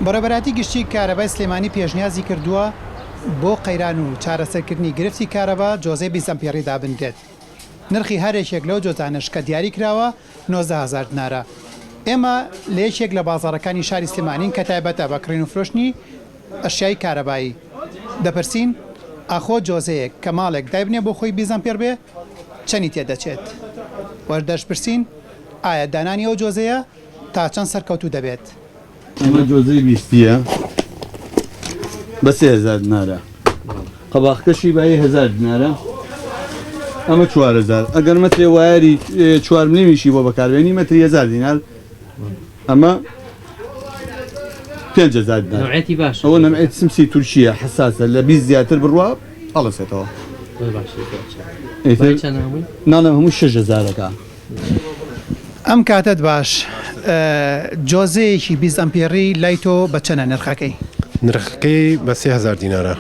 بەڕێبەراتی گشتی کارەبای سلێمانی پێشنیازی کردووە بۆ قەیران و چارەسەرکردنی گرفتی کارەبا جۆزەی 20 ئەمپێڕی دابنرێت. نرخی هەرێکێک لەو جۆزانەش کە دیاری کراوە 90,000 دینارە. ئێمە لە یەکێک لە بازاڕەکانی شاری سلێمانین کە تایبەتە بە کڕین و فرۆشتنی ئەشیای کارەبایی دەپرسین ئاخۆ جۆزەیەک کە ماڵێک دایبنێ بۆ خۆی 20 ئەمپێر بێ چەندی تێدەچێت؟ وەردەشپرسین ئایا دانانی ئەو جۆزەیە تا چەند سەرکەوتوو دەبێت؟ ئەمە جۆزەی 20ە بە 3,000 دینارە. قەباخەکەشی بە 1,000 دینارە. ئەمە 4,000. ئەگەر مەترێ وایەری 4 ملیمیشی بۆ بەکاربێنی مەتری 1,000 دینار. ئەمە 5,000 دینار. نوعەتی باش. ئەوە نەمعێت سمسی تورکیە حساسە لە 20 زیاتر بڕوا هەڵەسێتەوە. نانە هەموو 6,000ەکە. ئەم کاتت باش جۆزەیەکی 20 ئەمپێڕی لای تۆ بە چەنە نرخەکەی؟ نرخەکەی بە 3,000 دینارە.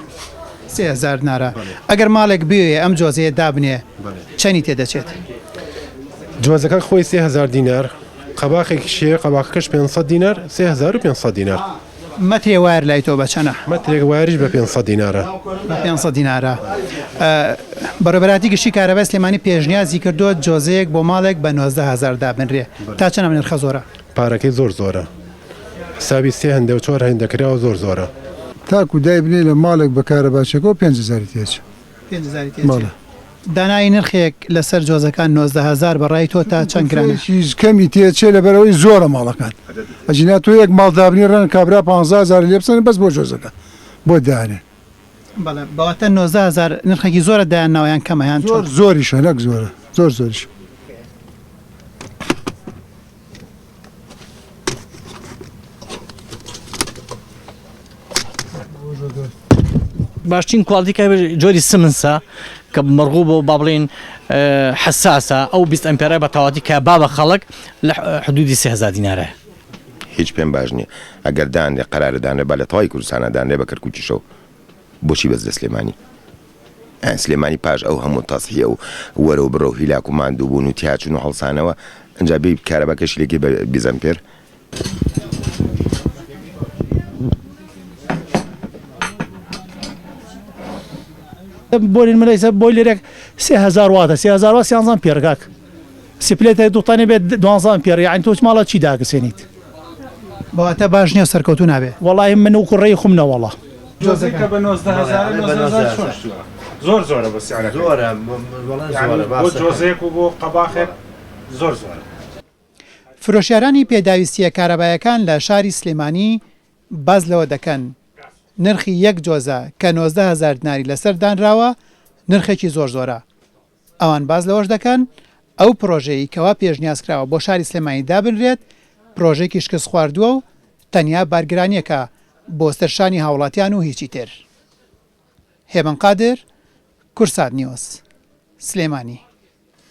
3,000 دینارە. ئەگەر ماڵێک بوێ ئەم جۆزەیە دابنێ چەندی تێدەچێت؟ جۆزەکە خۆی 3,000 دینار، قەباخێکی شێ قەباخەکەش 500 دینار، 3,500 دینار. مەترێ وایر لای تۆ بە چەنە؟ مەترێک وایریش بە 500 دینارە. بە 500 دینارە. بەڕێبەراتی گشتی کارەبای سلێمانی پێشنیازی کردووە جۆزەیەک بۆ ماڵێک بە 90,000 دابنرێ. تا چەند نرخە زۆرە؟ پارەکەی زۆر زۆرە. حسابی 3 هەندە و 4 هەندەکراوە زۆر زۆرە. تاکو دایبنێ لە ماڵێک بە کارەباچەکە 5,000 تێچ. 5,000 تێچ. دانایی نرخێک لەسەر جۆزەکان 90,000 بەڕای تۆ تا چەند گرانە؟ هیچ کەمی تێچێ لەبەرەوەی زۆرە ماڵەکان. ئەجینا تۆ یەک ماڵ دابنی ڕەن کابرا 15,000 لێ بسەن بەس بۆ جۆزەکە بۆ دانێ. بەڵێ بەواتە 90,000 نرخێکی زۆرە دایان ناویان کەمەیان زۆر زۆریشە نەک زۆرە زۆر زۆریش. باشترین کواڵتیکە جۆری سمنسە کە مەرغوب بۆ با بڵێن حساسە ئەو 20 ئەمپێرە بە تەواتی کە با بە خەڵک لە حدودی 3,000 دینارە. هیچ پێم باش نییە ئەگەر دانێ قەرارەدانێ بە لە تەواوی کوردستانە دانێ بە کەرکووکیشەوە بۆچی بەس لە سلێمانی؟ سلێمانی پاش ئەو هەموو تەسحیە و وەرە و بڕە و هیلاک و ماندوو بوون و تیاچون و هەڵسانەوە ئەنجا بێ کارەباکەشی لێکی بە 20 ئەمپێر. بۆلین ملەیسە بۆی لێرێک 3,000 واتە 3,000 وات 13 ئەمپێرگاک سپلێتە دووتانێ بێت 12 ئەمپێر یعنی تۆ ماڵە چی داگەسێنیت؟ بەواتە باش نییە سەرکەوتوو نابێ. وەڵی من و کوڕێی خومنە وەڵە جۆزەکە بە 90,000 زۆر زۆرە بە سیعرەکە زۆرە بۆ جۆزەیەک و بۆ قەباخێک زۆر زۆرە. فرۆشیارانی پێداویستیە کارەبایەکان لە شاری سلێمانی باز لەوە دەکەن نرخی یەک جۆزە کە 90,000 دیناری لەسەر دانراوە نرخێکی زۆر زۆرە. ئەوان باز لەوەش دەکەن ئەو پرۆژەی کەوا پێشنیازکراوە بۆ شاری سلێمانی دابنرێت پرۆژێکی شکست خواردووە و تەنیا بارگرانیەکە بۆ سەرشانی هاوڵاتیان و هیچی تر. هێمن قادر، کورسات نیوز، سلێمانی.